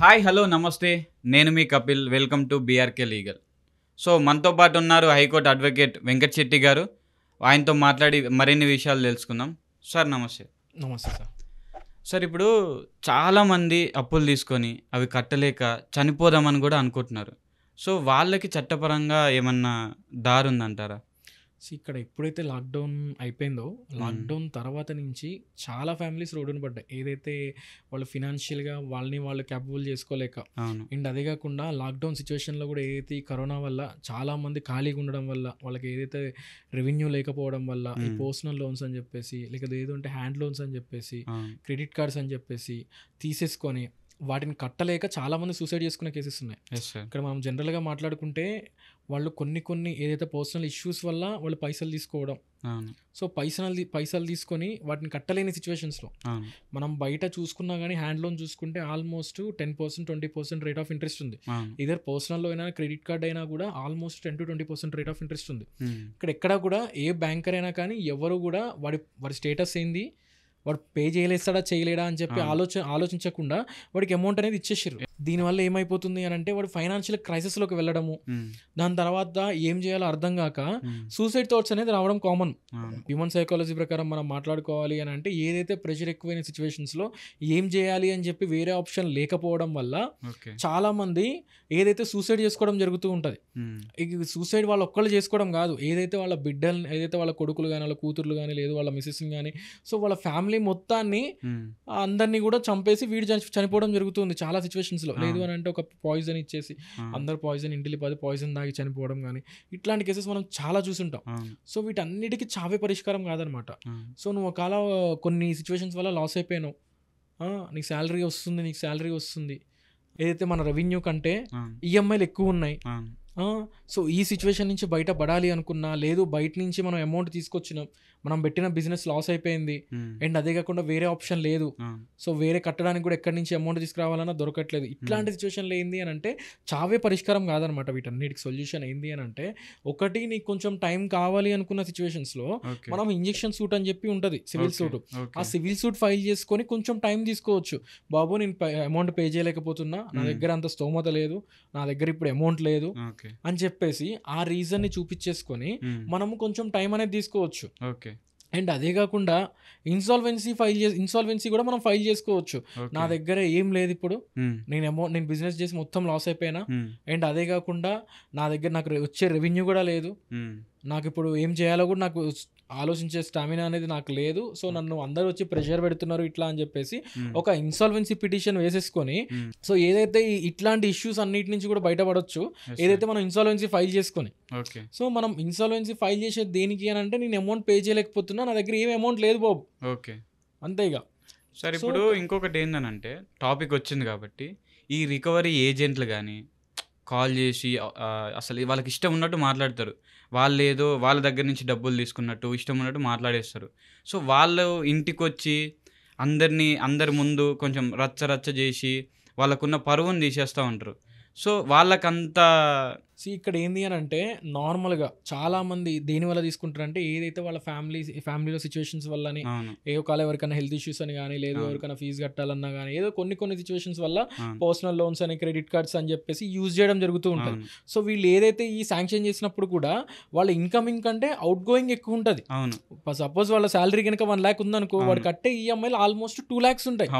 Hi hello నమస్తే నేను మీ Kapil welcome to BRK legal. So మనతో పాటు ఉన్నారు హైకోర్టు అడ్వకేట్ వెంకట్ శెట్టి గారు. ఆయనతో మాట్లాడి మరిన్ని విషయాలు తెలుసుకుందాం. సార్ నమస్తే. నమస్తే సార్. సార్ ఇప్పుడు చాలామంది అప్పులు తీసుకొని అవి కట్టలేక చనిపోదామని కూడా అనుకుంటున్నారు. సో వాళ్ళకి చట్టపరంగా ఏమన్నా దారి ఉందంటారా? ఇక్కడ ఎప్పుడైతే లాక్డౌన్ అయిపోయిందో లాక్డౌన్ తర్వాత నుంచి చాలా ఫ్యామిలీస్ రోడ్డున పడ్డాయి. ఏదైతే వాళ్ళు ఫినాన్షియల్గా వాళ్ళు క్యాపబుల్ చేసుకోలేక. అండ్ అదే కాకుండా లాక్డౌన్ సిచ్యువేషన్లో కూడా ఏదైతే ఈ కరోనా వల్ల చాలామంది ఖాళీగా ఉండడం వల్ల, వాళ్ళకి ఏదైతే రెవెన్యూ లేకపోవడం వల్ల ఈ పర్సనల్ లోన్స్ అని చెప్పేసి, లేకపోతే ఏదంటే హ్యాండ్ లోన్స్ అని చెప్పేసి, క్రెడిట్ కార్డ్స్ అని చెప్పేసి తీసేసుకొని వాటిని కట్టలేక చాలామంది సూసైడ్ చేసుకునే కేసెస్ ఉన్నాయి. ఇక్కడ మనం జనరల్గా మాట్లాడుకుంటే వాళ్ళు కొన్ని ఏదైతే పర్సనల్ ఇష్యూస్ వల్ల వాళ్ళు పైసలు తీసుకోవడం, సో పైసలు తీసుకొని వాటిని కట్టలేని సిచ్యువేషన్స్లో మనం బయట చూసుకున్నా కానీ హ్యాండ్ లోన్ చూసుకుంటే ఆల్మోస్ట్ 10%, 20% రేట్ ఆఫ్ ఇంట్రెస్ట్ ఉంది. ఇదర్ పర్సనల్లో అయినా క్రెడిట్ కార్డ్ అయినా కూడా almost 10 to 20% rate of interest ఉంది. ఇక్కడ ఎక్కడ కూడా ఏ బ్యాంకర్ అయినా కానీ ఎవరు కూడా వాడి స్టేటస్ ఏంది, వాడు పే చేయలేస్తాడా చేయలేడా అని చెప్పి ఆలోచించకుండా వాడికి అమౌంట్ అనేది ఇచ్చేసారు. దీనివల్ల ఏమైపోతుంది అని అంటే వాడు ఫైనాన్షియల్ క్రైసిస్లోకి వెళ్ళడము, దాని తర్వాత ఏం చేయాలో అర్థం కాక సూసైడ్ థాట్స్ అనేది రావడం కామన్. హ్యూమన్ సైకాలజీ ప్రకారం మనం మాట్లాడుకోవాలి అని అంటే ఏదైతే ప్రెషర్ ఎక్కువైన సిచ్యువేషన్స్లో ఏం చేయాలి అని చెప్పి వేరే ఆప్షన్ లేకపోవడం వల్ల చాలా మంది ఏదైతే సూసైడ్ చేసుకోవడం జరుగుతూ ఉంటుంది. ఈ సూసైడ్ వాళ్ళు ఒక్కళ్ళు చేసుకోవడం కాదు, ఏదైతే వాళ్ళ బిడ్డలు, ఏదైతే వాళ్ళ కొడుకులు కానీ వాళ్ళ కూతుర్లు కానీ లేదు వాళ్ళ మిసెస్ని కానీ, సో వాళ్ళ ఫ్యామిలీ మొత్తాన్ని అందరినీ కూడా చంపేసి వీడు చనిపోవడం జరుగుతుంది చాలా సిచ్యువేషన్స్లో. లేదు అని అంటే ఒక పాయిజన్ ఇచ్చేసి అందరు పాయిజన్ ఇంటిలి పాయిజన్ దాగి చనిపోవడం కానీ ఇట్లాంటి కేసెస్ మనం చాలా చూసుంటాం. సో వీటన్నిటికీ చావే పరిష్కారం కాదనమాట. సో నువ్వు ఒకవేళ కొన్ని సిచ్యువేషన్స్ వల్ల లాస్ అయిపోయావు, నీకు శాలరీ వస్తుంది, ఏదైతే మన రెవెన్యూ కంటే ఈఎంఐలు ఎక్కువ ఉన్నాయి. సో ఈ సిచ్యువేషన్ నుంచి బయట పడాలి అనుకున్నా, లేదు బయట నుంచి మనం అమౌంట్ తీసుకొచ్చినాం, మనం పెట్టిన బిజినెస్ లాస్ అయిపోయింది అండ్ అదే కాకుండా వేరే ఆప్షన్ లేదు, సో వేరే కట్టడానికి కూడా ఎక్కడి నుంచి అమౌంట్ తీసుకురావాలన్నా దొరకట్లేదు. ఇట్లాంటి సిచ్యువేషన్లో ఏంది అని అంటే చావే పరిష్కారం కాదనమాట. వీటన్నిటికి సొల్యూషన్ ఏంది అని అంటే, ఒకటి నీకు కొంచెం టైం కావాలి అనుకున్న సిచ్యువేషన్స్లో మనం ఇంజెక్షన్ సూట్ అని చెప్పి ఉంటుంది, సివిల్ సూట్. ఆ సివిల్ సూట్ ఫైల్ చేసుకొని కొంచెం టైం తీసుకోవచ్చు. బాబు నేను అమౌంట్ పే చేయలేకపోతున్నా, నా దగ్గర అంత స్తోమత లేదు, నా దగ్గర ఇప్పుడు అమౌంట్ లేదు అని చెప్పేసి ఆ రీజన్ని చూపించేసుకొని మనము కొంచెం టైం అనేది తీసుకోవచ్చు. అండ్ అదే కాకుండా ఇన్సాల్వెన్సీ కూడా మనం ఫైల్ చేసుకోవచ్చు. నా దగ్గర ఏం లేదు ఇప్పుడు, నేను బిజినెస్ చేసి మొత్తం లాస్ అయిపోయినా, అండ్ అదే కాకుండా నాకు వచ్చే రెవెన్యూ కూడా లేదు, నాకు ఇప్పుడు ఏం చేయాలో కూడా నాకు ఆలోచించే స్టామినా అనేది నాకు లేదు, సో నన్ను అందరూ వచ్చి ప్రెషర్ పెడుతున్నారు ఇట్లా అని చెప్పేసి ఒక ఇన్సాల్వెన్సీ పిటిషన్ వేసేసుకొని, సో ఏదైతే ఇట్లాంటి ఇష్యూస్ అన్నిటి నుంచి కూడా బయటపడవచ్చు ఏదైతే మనం ఇన్సాల్వెన్సీ ఫైల్ చేసుకొని. సో మనం ఇన్సాల్వెన్సీ ఫైల్ చేసేది దేనికి అని అంటే, నేను అమౌంట్ పే చేయలేకపోతున్నా, నా దగ్గర ఏం అమౌంట్ లేదు బాబు, అంతే. ఇక సరే ఇప్పుడు ఇంకొకటి ఏంటనంటే, టాపిక్ వచ్చింది కాబట్టి ఈ రికవరీ ఏజెంట్లు కానీ కాల్ చేసి అసలు వాళ్ళకి ఇష్టం ఉన్నట్టు మాట్లాడతారు. వాళ్ళు ఏదో వాళ్ళ దగ్గర నుంచి డబ్బులు తీసుకున్నట్టు ఇష్టం ఉన్నట్టు మాట్లాడేస్తారు. సో వాళ్ళు ఇంటికి వచ్చి అందరి ముందు కొంచెం రచ్చ చేసి వాళ్ళకున్న పరువును తీసేస్తూ ఉంటారు. సో వాళ్ళకంతా ఇక్కడ ఏంది అని అంటే, నార్మల్గా చాలా మంది దేనివల్ల తీసుకుంటారంటే, ఏదైతే వాళ్ళ ఫ్యామిలీలో సిచ్యువేషన్స్ వల్లని, కాల ఎవరికైనా హెల్త్ ఇష్యూస్ అని కానీ, లేదు ఎవరికైనా ఫీజు కట్టాలన్నా కానీ, ఏదో కొన్ని సిచ్యువేషన్స్ వల్ల పర్సనల్ లోన్స్ అని, క్రెడిట్ కార్డ్స్ అని చెప్పేసి యూజ్ చేయడం జరుగుతూ ఉంటుంది. సో వీళ్ళు ఏదైతే ఈ శాంక్షన్ చేసినప్పుడు కూడా వాళ్ళ ఇన్కమింగ్ కంటే అవుట్ గోయింగ్ ఎక్కువ ఉంటుంది. సపోజ్ వాళ్ళ శాలరీ కనుక 1 lakh ఉందనుకో, వాడు కట్టే ఈఎంఐలు ఆల్మోస్ట్ 2 lakhs ఉంటాయి.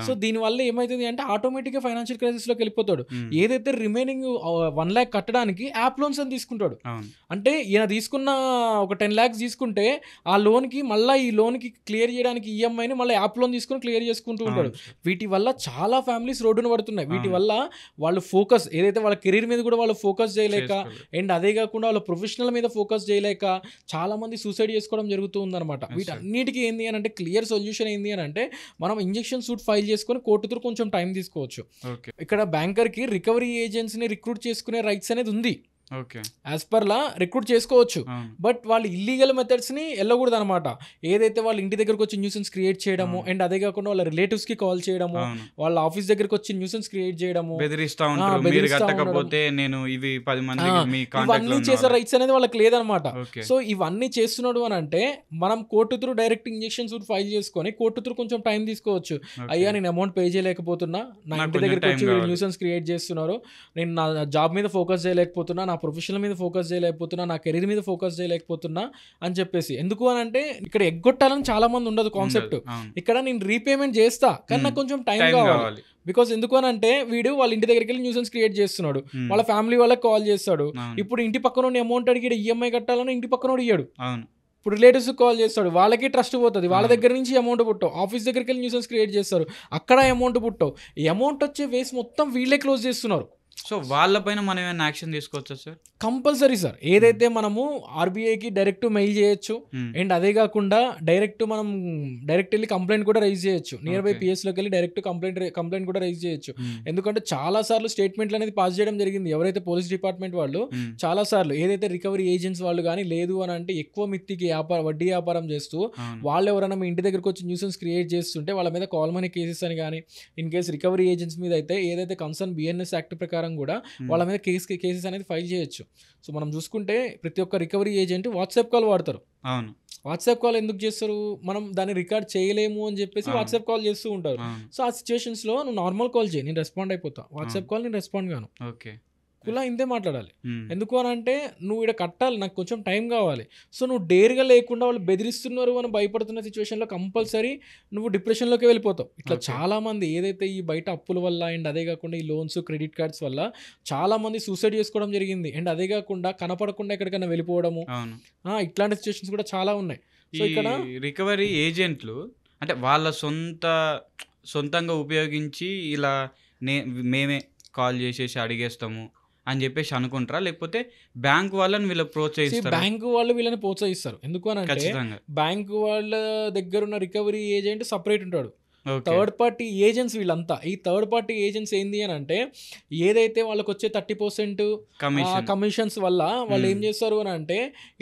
సో దీనివల్ల ఏమవుతుంది అంటే ఆటోమేటిక్గా ఫైనాన్షియల్ క్రైసిస్ లోకి వెళ్ళిపోతాడు. ఏదైతే రిమైనింగ్ 1 lakh కట్టడానికి యాప్ లోన్స్ అని తీసుకుంటాడు. అంటే ఈయన తీసుకున్న ఒక 10 lakhs తీసుకుంటే ఆ లోన్ కి మళ్ళీ ఈ లోన్ కి క్లియర్ చేయడానికి ఈఎంఐని మళ్ళీ యాప్ లోన్ తీసుకుని క్లియర్ చేసుకుంటూ ఉంటాడు. వీటి వల్ల చాలా ఫ్యామిలీస్ రోడ్డున పడుతున్నాయి. వీటి వల్ల వాళ్ళు ఫోకస్ ఏదైతే వాళ్ళ కెరీర్ మీద కూడా వాళ్ళు ఫోకస్ చేయలేక, అండ్ అదే కాకుండా వాళ్ళ ప్రొఫెషనల్ మీద ఫోకస్ చేయలేక చాలా మంది సూసైడ్ చేసుకోవడం జరుగుతూ ఉందన్నమాట. వీటన్నిటికీ ఏంది అని అంటే క్లియర్ సొల్యూషన్ ఏంది అని అంటే, మనం ఇంజెక్షన్ సూట్ ఫైల్ చేసుకొని కోర్టు కొంచెం టైం తీసుకోవచ్చు. ఇక్కడ బ్యాంకర్ కి రికవరీ ఏజెంట్స్ ని రిక్రూట్ చేసుకునే రైట్స్ అనేది ఉంది. Okay. As per law recruit చేసుకోవచ్చు. బట్ వాళ్ళు ఇల్లీగల్ మెథడ్స్ని వెళ్ళకూడదు అనమాట. ఏదైతే వాళ్ళ ఇంటి దగ్గరకు వచ్చి న్యూసెన్స్ క్రియేట్ చేయడము, అండ్ అదే కాకుండా వాళ్ళ రిలేటివ్స్కి కాల్ చేయడము, వాళ్ళ ఆఫీస్ దగ్గరకు వచ్చి న్యూసెన్స్ క్రియేట్ చేయడము, బెదిరిస్తా ఉంటారు, మీరు కట్టకపోతే నేను ఇవి 10 మందికి మీ కాంటాక్ట్ లో ఇవన్నీ చేసే రైట్స్ అనేది వాళ్ళకి లేదనమాట. సో ఇవన్నీ చేస్తున్నాడు అని అంటే మనం court through direct injection suit file చేసుకొని కోర్టు త్రూ కొంచెం టైం తీసుకోవచ్చు. అయ్యా నేను అమౌంట్ పే చేయలేకపోతున్నా, నా ఇంటి దగ్గరికి వచ్చి న్యూసెన్స్ క్రియేట్ చేస్తున్నారు, నేను నా జాబ్ మీద ఫోకస్ చేయలేకపోతున్నా, నా ప్రొఫెషనల్ మీద ఫోకస్ చేయలేకపోతున్నా, నా కెరీర్ మీద ఫోకస్ చేయలేకపోతున్నా అని చెప్పేసి. ఎందుకు అని అంటే ఇక్కడ ఎగ్గొట్టాలని చాలా మంది ఉండదు కాన్సెప్ట్. ఇక్కడ నేను రీపేమెంట్ చేస్తా కానీ నాకు కొంచెం టైం కావాలి. బికాస్ ఎందుకు అని అంటే వీడు వాళ్ళ ఇంటి దగ్గరికి వెళ్ళి న్యూసెన్స్ క్రియేట్ చేస్తున్నాడు, వాళ్ళ ఫ్యామిలీ వాళ్ళకి కాల్ చేస్తాడు. ఇప్పుడు ఇంటి పక్కన అమౌంట్ అడిగి ఈఎంఐ కట్టాలని ఇంటి పక్కన ఇయ్యాడు. ఇప్పుడు రిలేటివ్స్ కాల్ చేస్తాడు, వాళ్ళకి ట్రస్ట్ పోతుంది, వాళ్ళ దగ్గర నుంచి అమౌంట్ పుట్టవు. ఆఫీస్ దగ్గరికి వెళ్ళి న్యూసెన్స్ క్రియేట్ చేస్తారు, అక్కడ అమౌంట్ పుట్టవు. ఈ అమౌంట్ వచ్చే వేస్ మొత్తం వీళ్ళే క్లోజ్ చేస్తున్నారు. సో వాళ్ళపైన మనం ఏమైనా యాక్షన్ తీసుకోవచ్చా సార్? Compulsory sir. ఏదైతే మనము ఆర్బీఐకి డైరెక్ట్ మెయిల్ చేయొచ్చు, అండ్ అదే కాకుండా మనం డైరెక్ట్ వెళ్ళి కంప్లైంట్ కూడా రైజ్ చేయొచ్చు. నియర్ బై పిఎస్లోకి వెళ్ళి డైరెక్ట్ కంప్లైంట్ కూడా రైజ్ చేయొచ్చు. ఎందుకంటే చాలా సార్లు స్టేట్మెంట్లు అనేది పాస్ చేయడం జరిగింది. ఎవరైతే పోలీస్ డిపార్ట్మెంట్ వాళ్ళు చాలా సార్లు ఏదైతే రికవరీ ఏజెంట్స్ వాళ్ళు కానీ లేదు అని అంటే ఎక్కువ మిత్తికి వడ్డీ వ్యాపారం చేస్తూ వాళ్ళు ఎవరైనా మీ ఇంటి దగ్గరకు వచ్చి న్యూసెన్స్ క్రియేట్ చేస్తుంటే వాళ్ళ మీద కాల్ మనీ కేసెస్ అని కానీ, ఇన్ కేసు రికవరీ ఏజెంట్స్ మీద అయితే ఏదైతే కన్సర్న్ బిఎన్ఎస్ యాక్ట్ ప్రకారం కూడా వాళ్ళ మీద కేసెస్ అనేది ఫైల్ చేయొచ్చు. సో మనం చూసుకుంటే ప్రతి ఒక్క రికవరీ ఏజెంట్ వాట్సాప్ కాల్ వాడతారు. అవును, వాట్సాప్ కాల్ ఎందుకు చేస్తారు? మనం దాన్ని రికార్డ్ చేయలేము అని చెప్పేసి వాట్సాప్ కాల్ చేస్తూ ఉంటారు. సో ఆ సిచ్యువేషన్స్లో నువ్వు నార్మల్ కాల్ చేయి, నేను రెస్పాండ్ అయిపోతా. వాట్సాప్ కాల్ నేను రెస్పాండ్ గాను. ఓకే, ఇలా ఇంతే మాట్లాడాలి. ఎందుకు అని అంటే నువ్వు ఇక్కడ కట్టాలి, నాకు కొంచెం టైం కావాలి. సో నువ్వు డేర్గా లేకుండా వాళ్ళు బెదిరిస్తున్నారు అని భయపడుతున్న సిచ్యువేషన్లో కంపల్సరీ నువ్వు డిప్రెషన్లోకి వెళ్ళిపోతావు. ఇట్లా చాలా మంది ఏదైతే ఈ బయట అప్పుల వల్ల అండ్ అదే కాకుండా ఈ లోన్స్ క్రెడిట్ కార్డ్స్ వల్ల చాలా మంది సూసైడ్ చేసుకోవడం జరిగింది. అండ్ అదే కాకుండా కనపడకుండా ఎక్కడికైనా వెళ్ళిపోవడము, ఇట్లాంటి సిచ్యువేషన్స్ కూడా చాలా ఉన్నాయి. సో ఇక్కడ రికవరీ ఏజెంట్లు అంటే వాళ్ళ సొంతంగా ఉపయోగించి ఇలా మేమే కాల్ చేసేసి అడిగేస్తాము అని చెప్పేసి అనుకుంటారా, లేకపోతే బ్యాంకు వాళ్ళని వీళ్ళు ప్రోత్సహిస్తారు? బ్యాంకు వాళ్ళు వీళ్ళని ప్రోత్సహిస్తారు. ఎందుకు అని అంటే బ్యాంకు వాళ్ళ దగ్గర ఉన్న రికవరీ ఏజెంట్ సపరేట్ ఉంటాడు. థర్డ్ పార్టీ ఏజెంట్స్ వీళ్ళంతా. ఈ థర్డ్ పార్టీ ఏజెంట్స్ ఏంది అని అంటే ఏదైతే వాళ్ళకి వచ్చే 30% కమిషన్స్ వల్ల వాళ్ళు ఏం చేస్తారు అని అంటే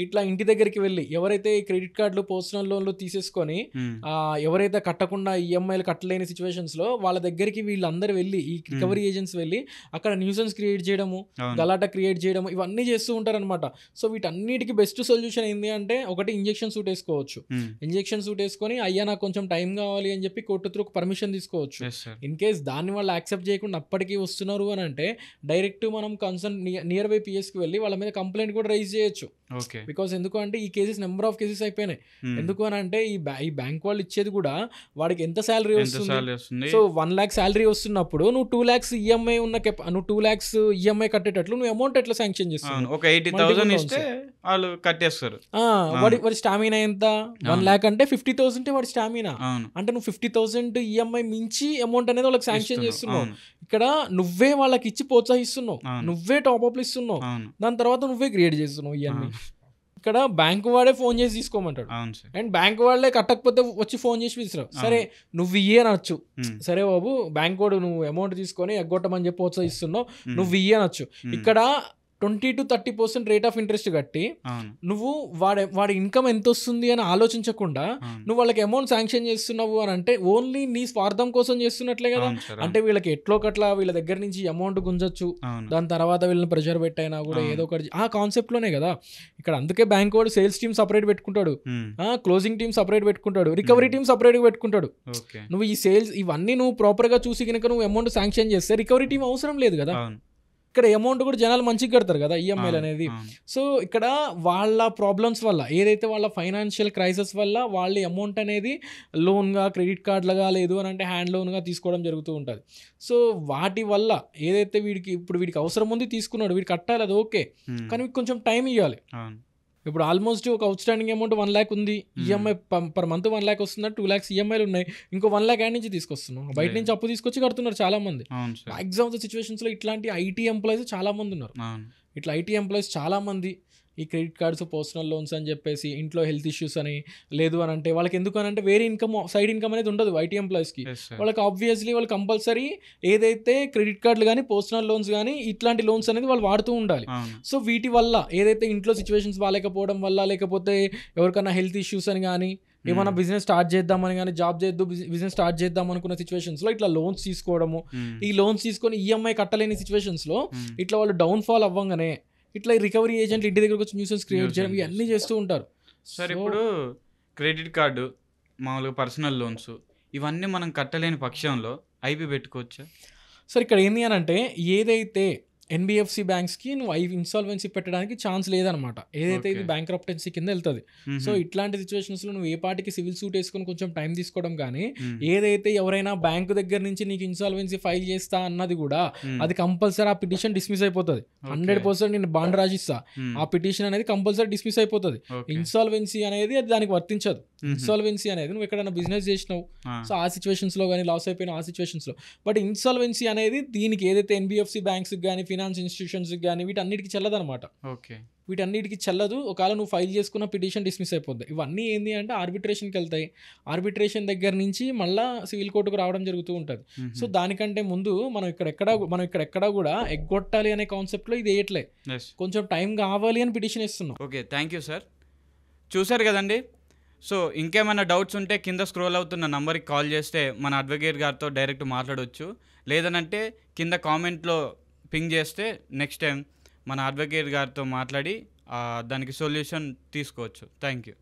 ఇట్లా ఇంటి దగ్గరికి వెళ్ళి ఎవరైతే క్రెడిట్ కార్డులు పర్సనల్ లోన్లు తీసేసుకొని ఎవరైతే కట్టకుండా ఈఎంఐలు కట్టలేని సిచ్యువేషన్స్ లో వాళ్ళ దగ్గరికి వీళ్ళందరూ వెళ్ళి ఈ రికవరీ ఏజెంట్స్ వెళ్ళి అక్కడ న్యూసెన్స్ క్రియేట్ చేయడము, గలాటా క్రియేట్ చేయడము, ఇవన్నీ చేస్తూ ఉంటారు అనమాట. సో వీటన్నిటికీ బెస్ట్ సొల్యూషన్ ఏంది అంటే ఒకటి ఇంజెక్షన్ సూట్ వేసుకోవచ్చు. ఇంజెక్షన్ సూట్ వేసుకొని అయ్యా నాకు కొంచెం టైం కావాలి అని చెప్పి కోర్టు త్రూ పర్మిషన్ తీసుకోవచ్చు. ఇన్ కేస్ దాన్ని వాళ్ళు యాక్సెప్ట్ చేయకుండా అప్పటికీ వస్తున్నారు అని అంటే డైరెక్ట్ మనం కన్సర్న్ నియర్ బై పిఎస్కి వెళ్ళి వాళ్ళ మీద కంప్లైంట్ కూడా రైజ్ చేయొచ్చు. బికాస్ ఎందుకు అంటే ఈ కేసెస్ నెంబర్ ఆఫ్ కేసెస్ అయిపోయినాయి. ఎందుకు అని అంటే ఈ బ్యాంక్ వాళ్ళు ఇచ్చేది కూడా వాడికి ఎంత శాలరీ వస్తుంది. సో 1 lakh శాలరీ వస్తున్నప్పుడు నువ్వు 2 lakhs ఈఎంఐ ఉన్న నువ్వు 2 lakhs ఈఎంఐ కట్టేటట్లు నువ్వు అమౌంట్ ఎట్లా శాంక్షన్ చేస్తావు? ఒక 80,000 ఇస్తే వాళ్ళు కట్టేస్తారు. వాడి స్టామినా ఎంత? 1 lakh అంటే 50,000 వాడి స్టామినా. అంటే నువ్వు 50,000 ఈఎంఐ మించి అమౌంట్ అనేది వాళ్ళకి శాంక్షన్ చేస్తున్నావు. ఇక్కడ నువ్వే వాళ్ళకి ఇచ్చి ప్రోత్సహిస్తున్నావు, నువ్వే టాప్అప్లు ఇస్తున్నావు, దాని తర్వాత నువ్వే క్రియేట్ చేస్తున్నావు ఇవన్నీ. ఇక్కడ బ్యాంకు వాడే ఫోన్ చేసి తీసుకోమంటాడు, అండ్ బ్యాంకు వాళ్ళే కట్టకపోతే వచ్చి ఫోన్ చేసి పిలుస్తారు. సరే నువ్వు ఇయ్యే అనొచ్చు, సరే బాబు బ్యాంక్ వాడు నువ్వు అమౌంట్ తీసుకొని ఎగ్గొట్టమని చెప్పి ప్రోత్సహిస్తున్నావు, నువ్వు ఇయ్యే అనొచ్చు. ఇక్కడ 20 to 30% రేట్ ఆఫ్ ఇంట్రెస్ట్ కట్టి నువ్వు వాడి ఇన్కమ్ ఎంత వస్తుంది అని ఆలోచించకుండా నువ్వు వాళ్ళకి అమౌంట్ శాంక్షన్ చేస్తున్నావు అని అంటే ఓన్లీ నీ స్వార్థం కోసం చేస్తున్నట్లే కదా. అంటే వీళ్ళకి ఎట్లో కట్లా వీళ్ళ దగ్గర నుంచి అమౌంట్ గుంజొచ్చు, దాని తర్వాత వీళ్ళని ప్రెషర్ పెట్టైనా కూడా ఏదో ఒకటి ఆ కాన్సెప్ట్ లోనే కదా ఇక్కడ. అందుకే బ్యాంక్ వాడు సేల్స్ టీమ్ సపరేట్ పెట్టుకుంటాడు, క్లోజింగ్ టీమ్ సపరేట్ పెట్టుకుంటాడు, రికవరీ టీమ్ సపరేట్ గా పెట్టుకుంటాడు. నువ్వు ఈ సేల్స్ ఇవన్నీ నువ్వు ప్రాపర్ గా చూసి కనుక నువ్వు అమౌంట్ శాంక్షన్ చేస్తే రికవరీ టీమ్ అవసరం లేదు కదా. ఇక్కడ అమౌంట్ కూడా జనాలు మంచిగా కడతారు కదా ఈఎంఐలు అనేది. సో ఇక్కడ వాళ్ళ ప్రాబ్లమ్స్ వల్ల ఏదైతే వాళ్ళ ఫైనాన్షియల్ క్రైసిస్ వల్ల వాళ్ళ అమౌంట్ అనేది లోన్గా క్రెడిట్ కార్డులుగా లేదు అని అంటే హ్యాండ్ లోన్గా తీసుకోవడం జరుగుతూ ఉంటుంది. సో వాటి వల్ల ఏదైతే వీడికి అవసరం ఉంది తీసుకున్నాడు, వీడికి కట్టాలి, అది ఓకే, కానీ కొంచెం టైం ఇవ్వాలి. ఇప్పుడు ఆల్మోస్ట్ ఒక అవుట్ స్టాండింగ్ అమౌంట్ 1 lakh ఉంది, ఈఎంఐ పర్ మంత్ 1 lakh వస్తుంది, 2 lakhs ఈఎంఐలు ఉన్నాయి, ఇంకో 1 lakh యాడ్ నుంచి తీసుకొస్తున్నాం, బయట నుంచి అప్పు తీసుకొచ్చి కడుతున్నారు చాలా మంది. మ్యాక్సిమం ఆఫ్ ద సిచ్యువేషన్స్ లో ఇట్లాంటి ఐటీ ఎంప్లాయీస్ చాలా మంది ఉన్నారు. ఇట్లా ఐటీ ఎంప్లాయీస్ చాలా మంది ఈ క్రెడిట్ కార్డ్స్, పర్సనల్ లోన్స్ అని చెప్పేసి, ఇంట్లో హెల్త్ ఇష్యూస్ అని, లేదు అని అంటే వాళ్ళకి ఎందుకు అని అంటే వేరే ఇన్కమ్, సైడ్ ఇన్కమ్ అనేది ఉండదు ఐటీ ఎంప్లాయీస్కి. వాళ్ళకి ఆబ్వియస్లీ వాళ్ళు కంపల్సరీ ఏదైతే క్రెడిట్ కార్డులు కానీ, పర్సనల్ లోన్స్ కానీ, ఇట్లాంటి లోన్స్ అనేది వాళ్ళు వాడుతూ ఉండాలి. సో వీటి వల్ల ఏదైతే ఇంట్లో సిచ్యువేషన్స్ బాగాలేకపోవడం వల్ల, లేకపోతే ఎవరికైనా హెల్త్ ఇష్యూస్ అని కానీ, ఏమైనా బిజినెస్ స్టార్ట్ చేద్దామని కానీ, జాబ్ చేద్దాం బిజినెస్ స్టార్ట్ చేద్దాం అనుకున్న సిచ్యువేషన్స్లో ఇట్లా లోన్స్ తీసుకోవడము, ఈ లోన్స్ తీసుకొని ఈఎంఐ కట్టలేని సిచ్యువేషన్స్లో ఇట్లా వాళ్ళు డౌన్ఫాల్ అవ్వగానే ఇట్లా రికవరీ ఏజెంట్లు ఇంటి దగ్గరకు వచ్చి న్యూసెన్స్ క్రియేట్ చేయడం ఇవన్నీ చేస్తూ ఉంటారు. సార్ ఇప్పుడు క్రెడిట్ కార్డు, మామూలుగా పర్సనల్ లోన్స్ ఇవన్నీ మనం కట్టలేని పక్షంలో ఐపీ పెట్టుకోవచ్చా? సార్ ఇక్కడ ఏంటి అని అంటే ఏదైతే ఎన్బిఎఫ్సి బ్యాంక్స్కి నువ్వు ఇన్సాల్వెన్సీ పెట్టడానికి ఛాన్స్ లేదనమాట. ఏదైతే ఇది బ్యాంక్రప్టెన్సీ కింద వెళ్తుంది. సో ఇట్లాంటి సిచ్యువేషన్స్లో నువ్వు ఏ పాటికి సివిల్ సూట్ వేసుకొని కొంచెం టైం తీసుకోవడం కానీ, ఏదైతే ఎవరైనా బ్యాంకు దగ్గర నుంచి నీకు ఇన్సాల్వెన్సీ ఫైల్ చేస్తా అన్నది కూడా అది కంపల్సరీ ఆ పిటిషన్ డిస్మిస్ అయిపోతుంది. 100% నేను బాండ్ రాసిస్తా, ఆ పిటిషన్ అనేది కంపల్సరీ డిస్మిస్ అయిపోతుంది. ఇన్సాల్వెన్సీ అనేది అది దానికి వర్తించదు. ఇన్సాల్వెన్సీ అనేది నువ్వు ఎక్కడైనా బిజినెస్ చేసినావు, సో ఆ సిచ్యువేషన్స్లో కానీ, లాస్ అయిపోయిన ఆ సిచ్యువేషన్స్లో. బట్ ఇన్సాల్వెన్సీ అనేది దీనికి ఏదైతే ఎన్బిఎఫ్సి బ్యాంక్స్కి కానీ, ఫినాన్స్ ఇన్స్టిట్యూషన్స్కి కానీ వీటన్నిటికీ చెల్లదనమాట. వీటన్నిటికీ చెల్లదు. ఒకవేళ నువ్వు ఫైల్ చేసుకున్న పిటిషన్ డిస్మిస్ అయిపోద్ది. ఇవన్నీ ఏంటి అంటే ఆర్బిట్రేషన్కి వెళ్తాయి. ఆర్బిట్రేషన్ దగ్గర నుంచి మళ్ళీ సివిల్ కోర్టుకు రావడం జరుగుతూ ఉంటుంది. సో దానికంటే ముందు మనం ఇక్కడెక్కడా కూడా ఎగ్గొట్టాలి అనే కాన్సెప్ట్లో ఇది వేయట్లే, కొంచెం టైం కావాలి అని పిటిషన్ ఇస్తున్నాం. Okay, thank you sir. చూసారు కదండి. సో ఇంకేమైనా డౌట్స్ ఉంటే కింద స్క్రోల్ అవుతున్న నంబర్కి కాల్ చేస్తే మన అడ్వకేట్ గారితో డైరెక్ట్ మాట్లాడవచ్చు. లేదనంటే కింద కామెంట్లో పింగ్ చేస్తే నెక్స్ట్ టైం మన అడ్వకేట్ గారితో మాట్లాడి దానికి సొల్యూషన్ తీసుకోవచ్చు. Thank you.